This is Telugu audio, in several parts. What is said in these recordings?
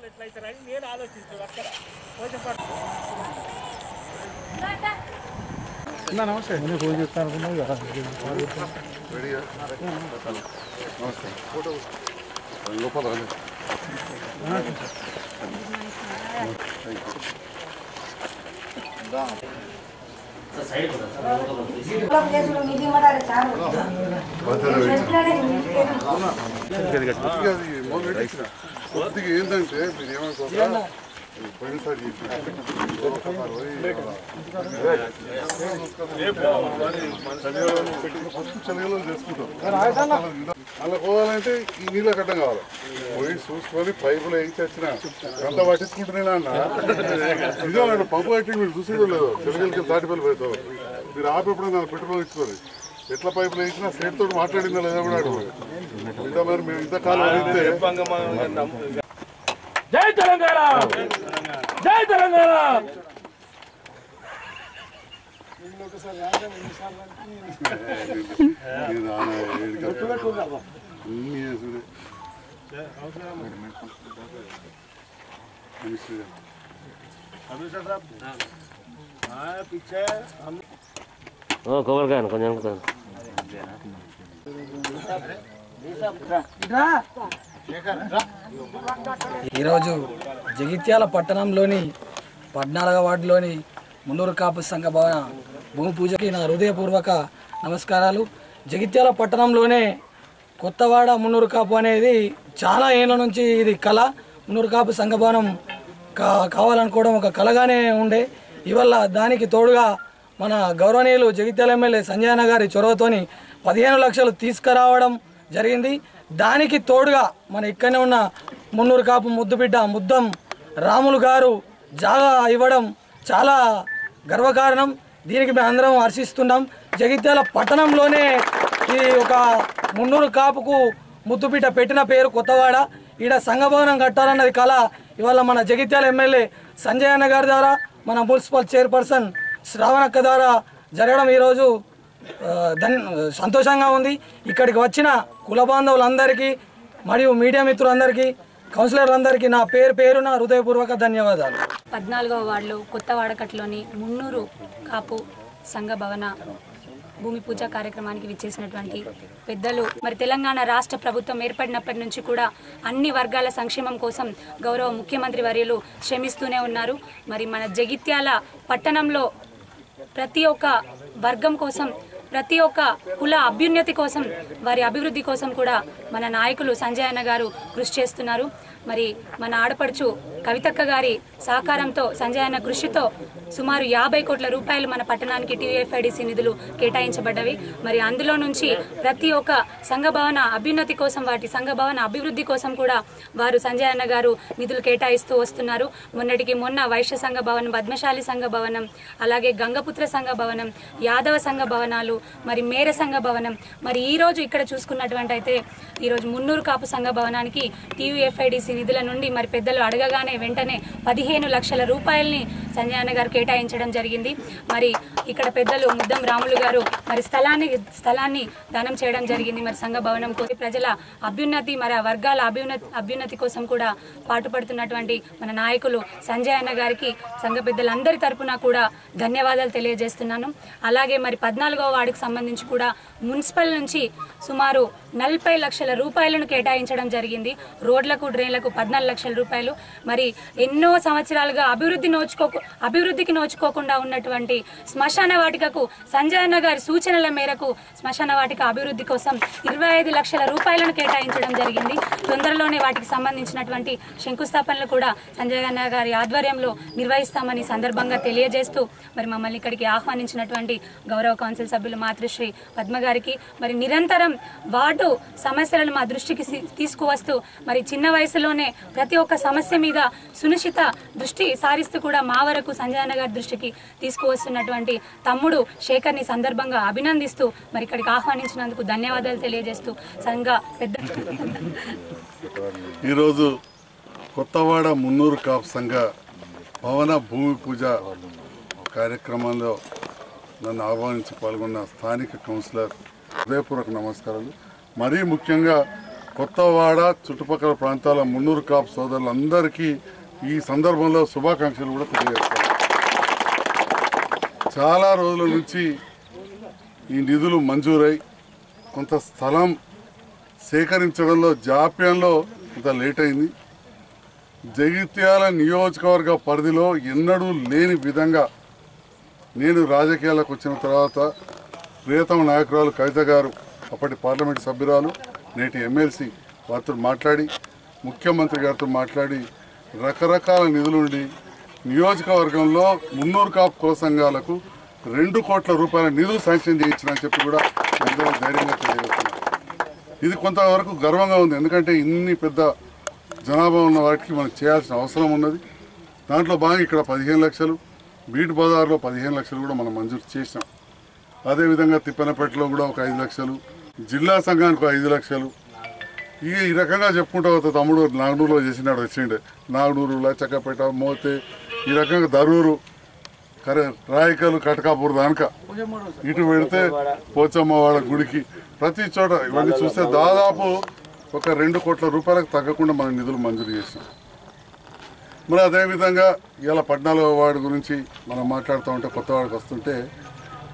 వాళ్ళు ఎట్లయితారని నేను ఆలోచించాను అక్కడ కొంచెం నమస్తే నేను ఫోన్ చెప్తాను అనుకున్నావు కదా నమస్తే ఫోటో లోపల కొద్దిగా ఏంటంటే మీరు ఏమనుకోవాలి పోయినసారి ఫస్ట్ చలిలో చేసుకుంటాం అలా పోవాలంటే ఈ నీళ్ళ కట్టం కావాలి పోయి చూసుకొని పైపులు వేసి వచ్చిన అంత పట్టించుకుంటున్నా అన్న నిజం పంపు కట్టి మీరు చూసేదో లేదు చెలగలకి దాటిపల్లి పోతావు మీరు ఆపేప్పుడు నాకు పెట్రోల్ ఇచ్చుకోరు ఎట్లా పైపులు వేసినా సేట్ తోటి మాట్లాడిందా లేదా కూడా అడుగు ఇంత మరి మేము ఇంతకాలం అయితే జై తెలంగాణ జై తెలంగాణ కొబ్బరికాయ కొంచెం ఈరోజు జగిత్యాల పట్టణంలోని 14వ వార్డులోని మున్నూరు కాపు సంఘ భవన భూమి పూజకి నా హృదయపూర్వక నమస్కారాలు. జగిత్యాల పట్టణంలోనే కొత్తవాడ మున్నూరు కాపు అనేది చాలా ఏళ్ళ నుంచి ఇది కళ. మున్నూరు కాపు సంఘ భవనం కావాలనుకోవడం ఒక కళగానే ఉండే. ఇవల్ల దానికి తోడుగా మన గౌరవనీయులు జగిత్యాల ఎమ్మెల్యే సంజయ్ అన్న గారి చొరవతోని 15 లక్షలు తీసుకురావడం జరిగింది. దానికి తోడుగా మన ఇక్కడనే ఉన్న మున్నూరు కాపు ముద్దుబిడ్డ ముద్దం రాములు గారు జాగా ఇవ్వడం చాలా గర్వకారణం. దీనికి మేము అందరం హర్షిస్తున్నాం. జగిత్యాల పట్టణంలోనే ఈ ఒక మున్నూరు కాపుకు ముద్దుబిడ్డ పెట్టిన పేరు కొత్తవాడ. ఈడ సంఘభవనం కట్టాలన్నది కళ ఇవాళ మన జగిత్యాల ఎమ్మెల్యే సంజయ్ అన్న గారి ద్వారా మన మున్సిపల్ చైర్పర్సన్ శ్రావణక్క ద్వారా జరగడం ఈరోజు సంతోషంగా ఉంది. ఇక్కడికి వచ్చిన కుల బాంధవులందరికీ మరియు మీడియా మిత్రులందరికీ కౌన్సిలర్లందరికీ నా పేరున హృదయపూర్వక ధన్యవాదాలు. 14వ వార్డులో కొత్త వాడకట్లోని మున్నూరు కాపు సంఘ భవన భూమి పూజ కార్యక్రమానికి విచ్చేసినటువంటి పెద్దలు మరి తెలంగాణ రాష్ట్ర ప్రభుత్వం ఏర్పడినప్పటి నుంచి కూడా అన్ని వర్గాల సంక్షేమం కోసం గౌరవ ముఖ్యమంత్రి వర్యులు శ్రమిస్తూనే ఉన్నారు. మరి మన జగిత్యాల పట్టణంలో ప్రతి ఒక్క వర్గం కోసం ప్రతి ఒక్క కుల అభ్యున్నతి కోసం వారి అభివృద్ధి కోసం కూడా మన నాయకులు సంజయ్ అన్న గారు కృషి చేస్తున్నారు. మరి మన ఆడపడుచు కవితక్క గారి సహకారంతో సంజయ్ అన్న కృషితో సుమారు 50 కోట్ల రూపాయలు మన పట్టణానికి టీయూఎఫ్ఐడిసి నిధులు కేటాయించబడ్డవి. మరి అందులో నుంచి ప్రతి ఒక్క సంఘ భవన అభ్యున్నతి కోసం వాటి సంఘ భవన అభివృద్ధి కోసం కూడా వారు సంజయ్ అన్న గారు నిధులు కేటాయిస్తూ వస్తున్నారు. మొన్న వైశ్య సంఘ భవనం, పద్మశాలి సంఘ భవనం, అలాగే గంగపుత్ర సంఘ భవనం, యాదవ సంఘ భవనాలు, మరి మేర సంఘ భవనం, మరి ఈరోజు ఇక్కడ చూసుకున్నటువంటి అయితే ఈరోజు మున్నూరు కాపు సంఘ భవనానికి టీయూఎఫ్ఐడిసి నిధుల నుండి మరి పెద్దలు అడగగానే వెంటనే 15 లక్షల రూపాయలని సంజయ్ అన్న గారు కేటాయించడం జరిగింది. మరి ఇక్కడ పెద్దలు ముద్దం రాములు గారు మరి స్థలాన్ని దానం చేయడం జరిగింది. మరి సంఘ భవనం కోసం ప్రజల అభ్యున్నతి మరి ఆ వర్గాల అభ్యున్నతి కోసం కూడా పాటుపడుతున్నటువంటి మన నాయకులు సంజయ్ అన్న గారికి సంఘ పెద్దలందరి తరపున కూడా ధన్యవాదాలు తెలియజేస్తున్నాను. అలాగే మరి 14వ వార్డుకు సంబంధించి కూడా మున్సిపల్ నుంచి సుమారు 40 లక్షల రూపాయలను కేటాయించడం జరిగింది. రోడ్లకు డ్రైన్లకు 14 లక్షల రూపాయలు. మరి ఎన్నో సంవత్సరాలుగా అభివృద్ధికి నోచుకోకుండా ఉన్నటువంటి శ్మశాన వాటికకు సంజయ్ అన్న గారి సూచనల మేరకు శ్మశాన వాటిక అభివృద్ధి కోసం 25 లక్షల రూపాయలను కేటాయించడం జరిగింది. తొందరలోనే వాటికి సంబంధించినటువంటి శంకుస్థాపనలు కూడా సంజయ్ అన్న గారి ఆధ్వర్యంలో నిర్వహిస్తామని సందర్భంగా తెలియజేస్తూ మరి మమ్మల్ని ఇక్కడికి ఆహ్వానించినటువంటి గౌరవ కౌన్సిల్ సభ్యులు మాతృశ్రీ పద్మ గారికి మరి నిరంతరం వార్డు సమస్యలను మా దృష్టికి తీసుకువస్తూ మరి చిన్న వయసులోనే ప్రతి ఒక్క సమస్య మీద సునిశ్చిత దృష్టి సారిస్తూ కూడా మా వరకు సంజయ్ అన్న గారి దృష్టికి తీసుకువస్తున్నటువంటి తమ్ముడు శేఖర్ని సందర్భంగా అభినందిస్తూ మరి ఇక్కడికి ఆహ్వానించినందుకు ధన్యవాదాలు తెలియజేస్తూ సంఘ పెద్ద ఈరోజు కొత్తవాడ మున్నూరు కాపు సంఘ భవన భూమి పూజ కార్యక్రమంలో నన్ను ఆహ్వానించి పాల్గొన్న స్థానిక కౌన్సిలర్ హృదయపూర్వక నమస్కారాలు. మరీ ముఖ్యంగా కొత్తవాడ చుట్టుపక్కల ప్రాంతాల మున్నూరు కాపు సోదరులందరికీ ఈ సందర్భంలో శుభాకాంక్షలు కూడా తెలియజేస్తాను. చాలా రోజుల నుంచి ఈ నిధులు మంజూరై కొంత స్థలం సేకరించడంలో జాప్యంలో కొంత లేట్ అయింది. జగిత్యాల నియోజకవర్గ పరిధిలో ఎన్నడూ లేని విధంగా నేను రాజకీయాలకు వచ్చిన తర్వాత ప్రియతమ నాయకురాలు కవిత గారు, అప్పటి పార్లమెంటు సభ్యురాలు, నేటి ఎమ్మెల్సీ వారితో మాట్లాడి, ముఖ్యమంత్రి గారితో మాట్లాడి రకరకాల నిధులుండి నియోజకవర్గంలో మున్నూరు కాపు కుల సంఘాలకు 2 కోట్ల రూపాయల నిధులు శాంక్షన్ చేయించారని చెప్పి కూడా అందరూ ధైర్యంగా తెలియజేస్తున్నారు. ఇది కొంతవరకు గర్వంగా ఉంది. ఎందుకంటే ఇన్ని పెద్ద జనాభా ఉన్న వాటికి మనం చేయాల్సిన అవసరం ఉన్నది. దాంట్లో భాగంగా ఇక్కడ 15 లక్షలు, బీట్ బజార్లో 15 లక్షలు కూడా మనం మంజూరు చేసినాం. అదేవిధంగా తిప్పనపేటలో కూడా ఒక 5 లక్షలు, జిల్లా సంఘానికి 5 లక్షలు. ఈ రకంగా చెప్పుకుంటూ పోతే తమ్ముడు నాగనూరులో చేసినాడు, వచ్చిండే నాగనూరు, లచ్చక్కపేట, మోతే, ఈ రకంగా దరూరు, రాయకలు, కటకాపూర్ దానిక ఇటు పెడితే పోచమ్మవాడ గుడికి ప్రతి చోట ఇవన్నీ చూస్తే దాదాపు ఒక 2 కోట్ల రూపాయలకు తగ్గకుండా మనం నిధులు మంజూరు చేసినాం. మరి అదేవిధంగా ఇలా 14వ వార్డు గురించి మనం మాట్లాడుతూ ఉంటే, కొత్తవాడికి వస్తుంటే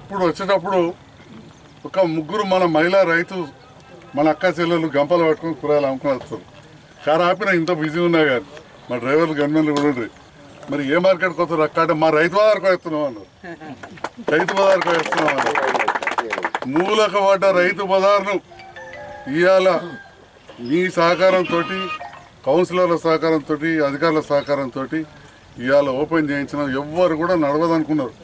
ఇప్పుడు వచ్చేటప్పుడు ఒక 3 మన మహిళా రైతు మన అక్క చెల్లెలు గంపలు పట్టుకొని కూరగాయలు అమ్ముకొని వస్తారు. కారు ఆపిన ఇంత బిజీ ఉన్నా కానీ మా డ్రైవర్లు గన్మెన్లు కూడా ఉండరు. మరి ఏ మార్కెట్కి వస్తారు అక్క అంటే మా రైతు బజార్కి వేస్తున్నాం అన్నారు. రైతు బజార్కి వేస్తున్నాం అన్నారు. మూలకు పడ్డ రైతు బజార్ను ఇవాళ మీ సహకారంతో, కౌన్సిలర్ల సహకారంతో, అధికారుల సహకారంతో ఇవాళ ఓపెన్ చేయించిన ఎవ్వరు కూడా నడవదనుకున్నారు.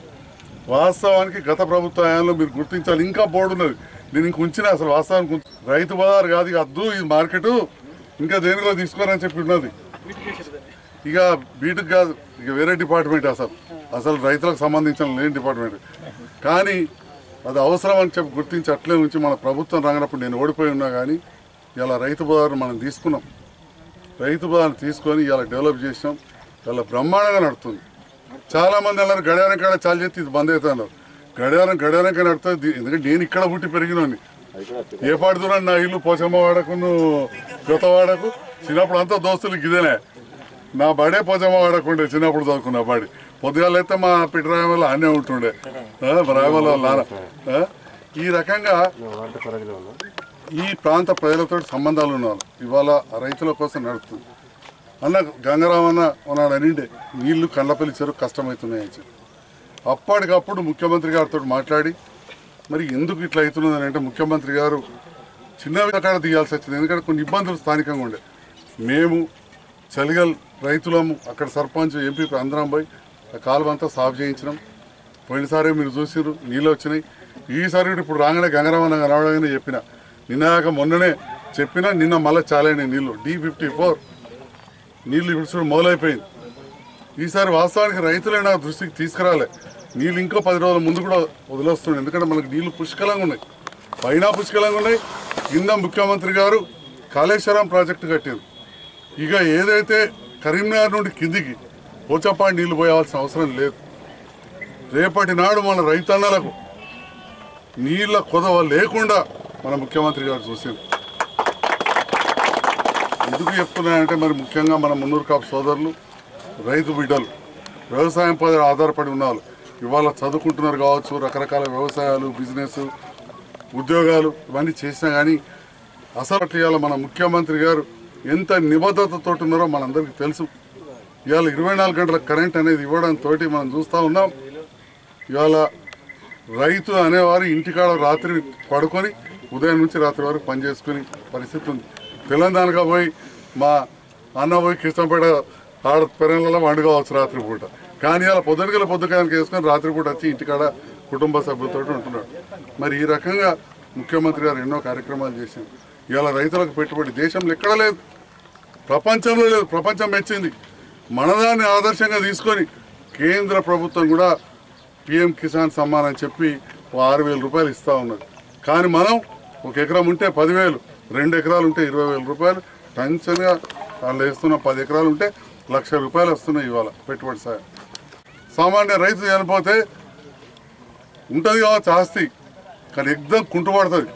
వాస్తవానికి గత ప్రభుత్వ హయాంలో మీరు గుర్తించాలి, ఇంకా బోర్డు ఉన్నది, నేను ఇంక ఉంచిన అసలు వాస్తవానికి రైతు బజార్ కాదు, ఇక అద్దు ఈ మార్కెట్ ఇంకా దేనికో తీసుకోరని చెప్పి ఉన్నది. ఇక బీటుకు కాదు, ఇక వేరే డిపార్ట్మెంట్, అసలు రైతులకు సంబంధించిన లేని డిపార్ట్మెంట్. కానీ అది అవసరం అని చెప్పి గుర్తించి అట్లే నుంచి మన ప్రభుత్వం రానప్పుడు నేను ఓడిపోయి ఉన్నా కానీ ఇలా రైతు బజార్ను మనం తీసుకున్నాం. రైతు బజార్ను తీసుకొని ఇలా డెవలప్ చేసినాం. ఇలా బ్రహ్మాండంగా నడుతుంది. చాలామంది అన్నారు గడియారం కాడ చాలు చేస్తే ఇది బంద్ అవుతా అన్నారు. గడియారంగా నడుతుంది. ఎందుకంటే నేను ఇక్కడ పుట్టి పెరిగినోని. ఏ పాటు దూరం నా ఇల్లు పోచమ్మవాడకు, కొత్తవాడకు. చిన్నప్పుడు అంతా దోస్తులు గిదేనే. నా బడే పోచమ్మవాడకుండే, చిన్నప్పుడు చదువుకున్నా బాడి. పొద్దుగాలు అయితే మా పిట్టరాయమల్లో అన్నీ ఉంటుండే, రాయమల్ల నాన్న. ఈ రకంగా ఈ ప్రాంత ప్రజలతో సంబంధాలు ఉన్నారు. ఇవాళ రైతుల కోసం నడుస్తుంది. అన్న గంగరామన్న ఉన్నాడు అనిండే, నీళ్లు కళ్ళపల్లి చెరువు కష్టమవుతున్నాయని చెప్పి అప్పటికప్పుడు ముఖ్యమంత్రి గారితో మాట్లాడి, మరి ఎందుకు ఇట్లా అవుతున్నదని అంటే ముఖ్యమంత్రి గారు చిన్న కాడ తీయాల్సి వచ్చింది. ఎందుకంటే కొన్ని ఇబ్బందులు స్థానికంగా ఉండే. మేము చలిగల్ రైతులము, అక్కడ సర్పంచ్, ఎంపీ అందరం పోయి ఆ కాలువ అంతా సాఫ్ చేయించినాం. పోయినసారి మీరు చూసిరు, నీళ్ళు వచ్చినాయి. ఈసారి ఇప్పుడు రాగానే గంగరామన్న రావడానే చెప్పిన, నిన్నాక మొన్ననే చెప్పినా, నిన్న మళ్ళీ చాలైనాయి నీళ్ళు. D54 నీళ్ళు ఇప్పుడు మొదలైపోయింది. ఈసారి వాస్తవానికి రైతులైనా దృష్టికి తీసుకురాలే. నీళ్ళు ఇంకో 10 రోజుల ముందు కూడా వదిలేస్తున్నాయి. ఎందుకంటే మనకు నీళ్లు పుష్కలంగా ఉన్నాయి, పైన పుష్కలంగా ఉన్నాయి. కింద ముఖ్యమంత్రి గారు కాళేశ్వరం ప్రాజెక్టు కట్టారు. ఇక ఏదైతే కరీంనగర్ నుండి కిందికి పోచపాడి నీళ్లు పోయాల్సిన అవసరం లేదు. రేపటి నాడు మన రైతన్నలకు నీళ్ళ కొదవ లేకుండా మన ముఖ్యమంత్రి గారు చూసారు. ఎందుకు చెప్తున్నానంటే మరి ముఖ్యంగా మన మున్నూరు కాపు సోదరులు, రైతు బిడ్డలు, వ్యవసాయం పై ఆధారపడి ఉన్నారు. ఇవాళ చదువుకుంటున్నారు కావచ్చు, రకరకాల వ్యవసాయాలు, బిజినెస్, ఉద్యోగాలు ఇవన్నీ చేసినా కానీ అసలు ఇవాళ మన ముఖ్యమంత్రి గారు ఎంత నిబద్ధతతో ఉన్నారో మనందరికీ తెలుసు. ఇవాళ 24 గంటల కరెంట్ అనేది ఇవ్వడంతో మనం చూస్తూ ఉన్నాం. ఇవాళ రైతు అనేవారు ఇంటికాడ రాత్రి పడుకొని ఉదయం నుంచి రాత్రి వరకు పనిచేసుకునే పరిస్థితి ఉంది. తెలంగాణగా పోయి మా అన్న పోయి కృష్ణపేట ఆడ పెరలలో వండుకోవచ్చు రాత్రిపూట. కానీ అలా పొద్దుకానికి వేసుకొని రాత్రిపూట వచ్చి ఇంటికాడ కుటుంబ సభ్యులతో ఉంటున్నాడు. మరి ఈ రకంగా ముఖ్యమంత్రి గారు ఎన్నో కార్యక్రమాలు చేశారు. ఇవాళ రైతులకు పెట్టుబడి దేశంలో ఎక్కడా లేదు, ప్రపంచంలో లేదు. ప్రపంచం మెచ్చింది. మనదాన్ని ఆదర్శంగా తీసుకొని కేంద్ర ప్రభుత్వం కూడా PM కిసాన్ సమ్మాన్ అని చెప్పి 6,000 రూపాయలు ఇస్తూ ఉన్నది. కానీ మనం 1 ఎకరం ఉంటే 10,000, 2 ఎకరాలు ఉంటే 20,000 రూపాయలు టెన్షన్గా వాళ్ళు వేస్తున్నాం. 10 ఎకరాలు ఉంటే 1,00,000 రూపాయలు వస్తున్నాయి ఇవాళ పెట్టుబడి సాయం. సామాన్య రైతు చనిపోతే ఉంటుంది కావచ్చు ఆస్తి, కానీ ఎగ్దం కుంటుపడుతుంది.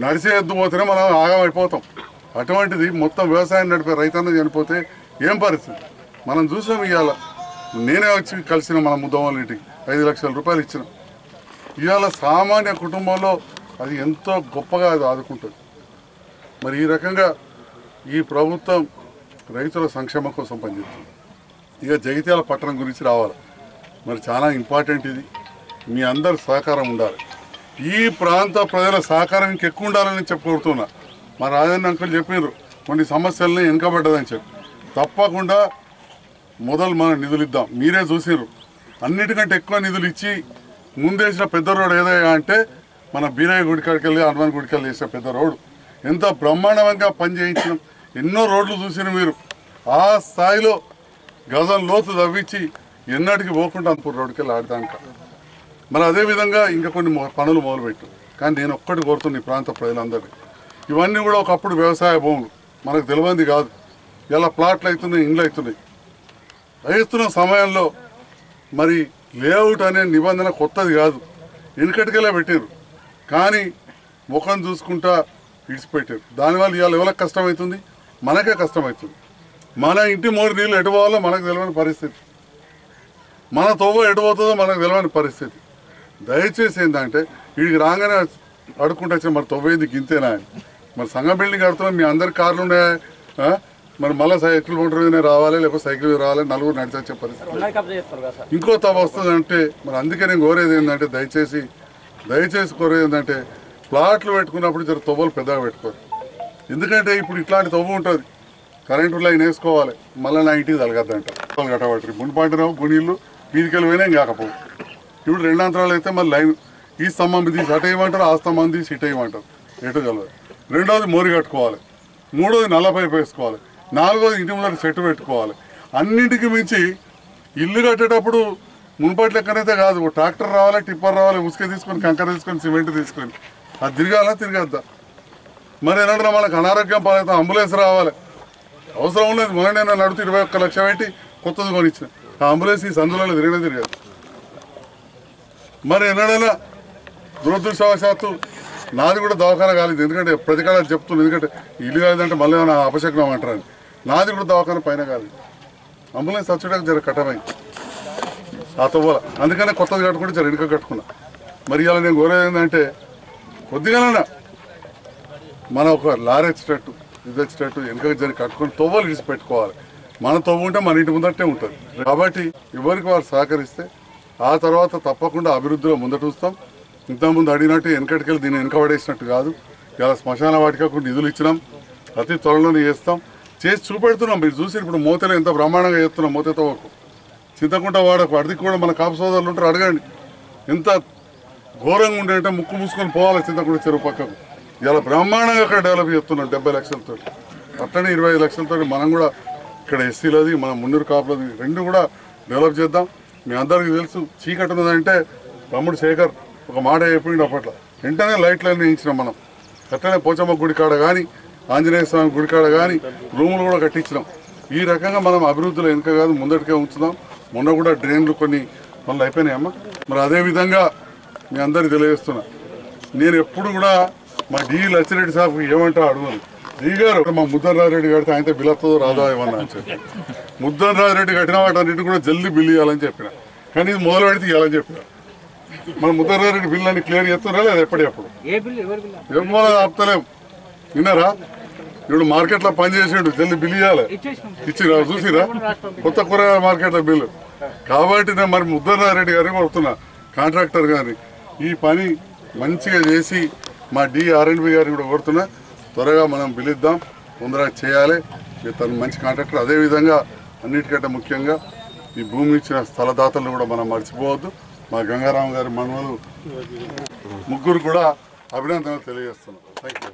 నడిచే ఎద్దు పోతేనే మనం ఆగమైపోతాం. అటువంటిది మొత్తం వ్యవసాయం నడిపే రైతన్న చనిపోతే ఏం పరిస్థితి మనం చూసాం. ఇవాళ నేనే వచ్చి కలిసిన మన ముద్దవాళ్ళ ఇంటికి 5 లక్షల రూపాయలు ఇచ్చిన. ఇవాళ సామాన్య కుటుంబంలో అది ఎంతో గొప్పగా అది ఆదుకుంటుంది. మరి ఈ రకంగా ఈ ప్రభుత్వం రైతుల సంక్షేమం కోసం పనిచేస్తుంది. ఇక జగిత్యాల పట్టణం గురించి రావాలి. మరి చాలా ఇంపార్టెంట్ ఇది. మీ అందరి సహకారం ఉండాలి. ఈ ప్రాంత ప్రజల సహకారం ఇంకెక్కువ ఉండాలని చెప్పుకుంటున్నా. మా రాజన్న అంకుల్ చెప్పారు కొన్ని సమస్యలని వెనుకబడ్డదని చెప్పి. తప్పకుండా మొదలు మనం నిధులు ఇద్దాం. మీరే చూసారు అన్నిటికంటే ఎక్కువ నిధులు ఇచ్చి ముందేసిన పెద్ద రోడ్ ఏదైనా అంటే మన బీరయ్య గుడికాడికి వెళ్ళి హనుమాన్ గుడికాడికి వేసిన పెద్ద రోడ్డు ఎంత బ్రహ్మాండంగా పనిచేయించినాం. ఎన్నో రోడ్లు చూసిన మీరు. ఆ స్థాయిలో గజం లోతు తవ్వించి ఎన్నటికి పోకుండా అంతపూర్ రోడ్డుకి వెళ్ళి ఆడదాక. మరి అదేవిధంగా ఇంకా కొన్ని పనులు మొదలుపెట్టు. కానీ నేను ఒక్కటి కోరుతున్నా ఈ ప్రాంత ప్రజలందరినీ, ఇవన్నీ కూడా ఒకప్పుడు వ్యవసాయ భూములు మనకు తెలియంది కాదు. ఇలా ప్లాట్లు అవుతున్నాయి, ఇండ్లు అవుతున్నాయి. వేస్తున్న సమయంలో మరి లేఅవుట్ అనే నిబంధన కొత్తది కాదు, వెనుకటికెళ్ళే పెట్టారు. కానీ ముఖం చూసుకుంటా విడిచిపెట్టారు. దానివల్ల ఇవాళ ఎవరికి కష్టమవుతుంది? మనకే కష్టమవుతుంది. మన ఇంటి మూడు నీళ్ళు ఎటు పోవాలో మనకు తెలియని పరిస్థితి, మన తవ్వ ఎటు పోతుందో మనకు తెలియని పరిస్థితి. దయచేసి ఏంటంటే వీడికి రాగానే అడుక్కుంటూ వచ్చి మరి తవ్వేది గింతేనా అని. మరి సంఘం బిల్డింగ్ కడుతున్నాం, మీ అందరి కార్లు ఉన్నాయా? మరి మళ్ళీ సైకిల్ మోటార్ మీద రావాలి, లేకపోతే సైకిల్ మీద రావాలి, నలుగురు నడిచే పరిస్థితి. ఇంకో తవ్వ వస్తుందంటే మరి అందుకే నేను కోరేది ఏంటంటే దయచేసి కోరేది ఏంటంటే ప్లాట్లు పెట్టుకున్నప్పుడు జర తవ్వలు పెద్దగా పెట్టుకోరు. ఎందుకంటే ఇప్పుడు ఇట్లాంటి తవ్వు ఉంటుంది, కరెంటు లైన్ వేసుకోవాలి, మళ్ళీ నా ఇంటికి తలగద్దంట కట్టబట్టి మునిపాంటినావు గుణీళ్ళు వీధికెళ్ళి పోయినా కాకపోవు. ఇప్పుడు 2 అంతరాలు అయితే మళ్ళీ లైన్ ఈ స్తంభం తీసి అటు వేయమంటారు, ఆ స్తంభం తీసి ఇటు వేయమంటారు, ఎటు కలదు. 2వది మోరి కట్టుకోవాలి, 3వది నల్ల పైపు వేసుకోవాలి, 4వది ఇంటి ముందర చెట్టు పెట్టుకోవాలి. అన్నింటికి మించి ఇల్లు కట్టేటప్పుడు మున్పటి లెక్కనైతే కాదు, ట్రాక్టర్ రావాలి, టిప్పర్ రావాలి, ఉసుక తీసుకొని కంకర తీసుకొని సిమెంట్ తీసుకొని అది తిరగద్దా. మరి ఏమన్నా మనకు అనారోగ్యం పాలైతే అంబులెన్స్ రావాలి, అవసరం లేదు. మొన్న నడుతూ 21 లక్ష పెట్టి కొత్తది కొనిచ్చిన ఆ అంబులెన్స్ ఈ సందులలో తిరగదు. మరి ఎన్నడైనా దురదృష్టవశాత్తు నాది కూడా దవాఖాన కాలేదు, ఎందుకంటే ప్రతి కాడ చెప్తున్నాను, ఎందుకంటే ఇల్లు కాలేదంటే మళ్ళీ ఏమైనా అపశకునం అంటారని. నాది కూడా దవాఖాన పైన కాలేదు, అంబులెన్స్ వచ్చేటప్పుడు జర కట్టమైంది ఆ తవ్వాల. అందుకనే కొత్తది కట్టుకుంటే జర వెనుక కట్టుకున్నా. మరి ఇలా నేను కోరేది ఏంటంటే కొద్దిగానైనా మన ఒక లారీ వచ్చేటట్టు ఇది వచ్చేటట్టు వెనుక జరి కట్టుకొని తవ్వలు తీసి పెట్టుకోవాలి. మన తవ్వు ఉంటే మన ఇంటి ముందటే ఉంటుంది. కాబట్టి ఎవరికి వారు సహకరిస్తే ఆ తర్వాత తప్పకుండా అభివృద్ధిలో ముందట చూస్తాం. ఇంతకుముందు అడిగినట్టు వెనకటికెళ్ళి దీన్ని వెనకబడేసినట్టు కాదు. ఇలా శ్మశాన వాటికకు నిధులు ఇచ్చినాం, అతి త్వరలోనే చేసి చూపెడుతున్నాం. మీరు చూసి ఇప్పుడు మోతలో ఎంత బ్రహ్మాండంగా చేస్తున్నాం. మోతతో వరకు చింతకుంట వాడకు అడిగి కూడా మన కాపు సోదరులు ఉంటారు, అడగండి ఎంత ఘోరంగా ఉండేంటే ముక్కు మూసుకొని పోవాలి చింతకుంట చెరువు పక్కకు. ఇలా బ్రహ్మాండంగా అక్కడ డెవలప్ చేస్తున్నాం 70 లక్షలతో. అట్లనే 25 లక్షలతో మనం కూడా ఇక్కడ ఎస్సీలది మన మున్నూరు కాపులది 2 కూడా డెవలప్ చేద్దాం. మీ అందరికీ తెలుసు చీకటి ఉన్నదంటే తమ్ముడు శేఖర్ ఒక మాట చెప్పిండు అప్పట్లో, వెంటనే లైట్లన్నీ వేయించినాం మనం. అట్లనే పోచమ్మ గుడికాడ కానీ ఆంజనేయ స్వామి గుడికాడ కానీ రూములు కూడా కట్టించినాం. ఈ రకంగా మనం అభివృద్ధిలో వెనుక కాదు ముందటికే ఉంచుదాం. మొన్న కూడా డ్రైన్లు కొన్ని పనులు అయిపోయినాయమ్మా. మరి అదేవిధంగా మీ అందరికీ తెలియజేస్తున్నా, నేను ఎప్పుడు కూడా మా డి లచ్చిరెడ్డి సాబ్ ఏమంటా అడుగును. డి గారు మా ముద్దన్రాజరెడ్డి కడితే ఆయనతో బిల్ వస్తుందో రాదా ఏమన్నా అని చెప్పి, ముద్దన్రాజరెడ్డి కట్టిన వాటన్నిటి కూడా జల్దీ బిల్లు ఇవ్వాలని చెప్పిన. కానీ ఇది మొదలు పెడితే ఇవ్వాలని చెప్పిన. మన ముద్దన్రాజరెడ్డి బిల్లు అన్ని క్లియర్ చేస్తున్నారా లేదా? ఎప్పటికప్పుడు ఏం మూల ఆపుతలేము. విన్నారా? ఇప్పుడు మార్కెట్లో పనిచేసిండు, జల్దీ బిల్లు ఇవ్వాలి. ఇచ్చిరా చూసిరా కొత్త కూరగాయల మార్కెట్లో బిల్లు. కాబట్టి నేను మరి ముద్దన్రాజరెడ్డి గారిని కొడుతున్నా, కాంట్రాక్టర్ గారిని ఈ పని మంచిగా చేసి మా R&B గారిని కూడా కోరుతున్నా, త్వరగా మనం పిలుద్దాం, తొందరగా చేయాలి. తను మంచి కాంట్రాక్టర్. అదేవిధంగా అన్నిటికంటే ముఖ్యంగా ఈ భూమి ఇచ్చిన స్థలదాతలను కూడా మనం మర్చిపోవద్దు. మా గంగారాం గారి మనవలు 3 కూడా అభినందనలు తెలియజేస్తున్నాం. Thank you.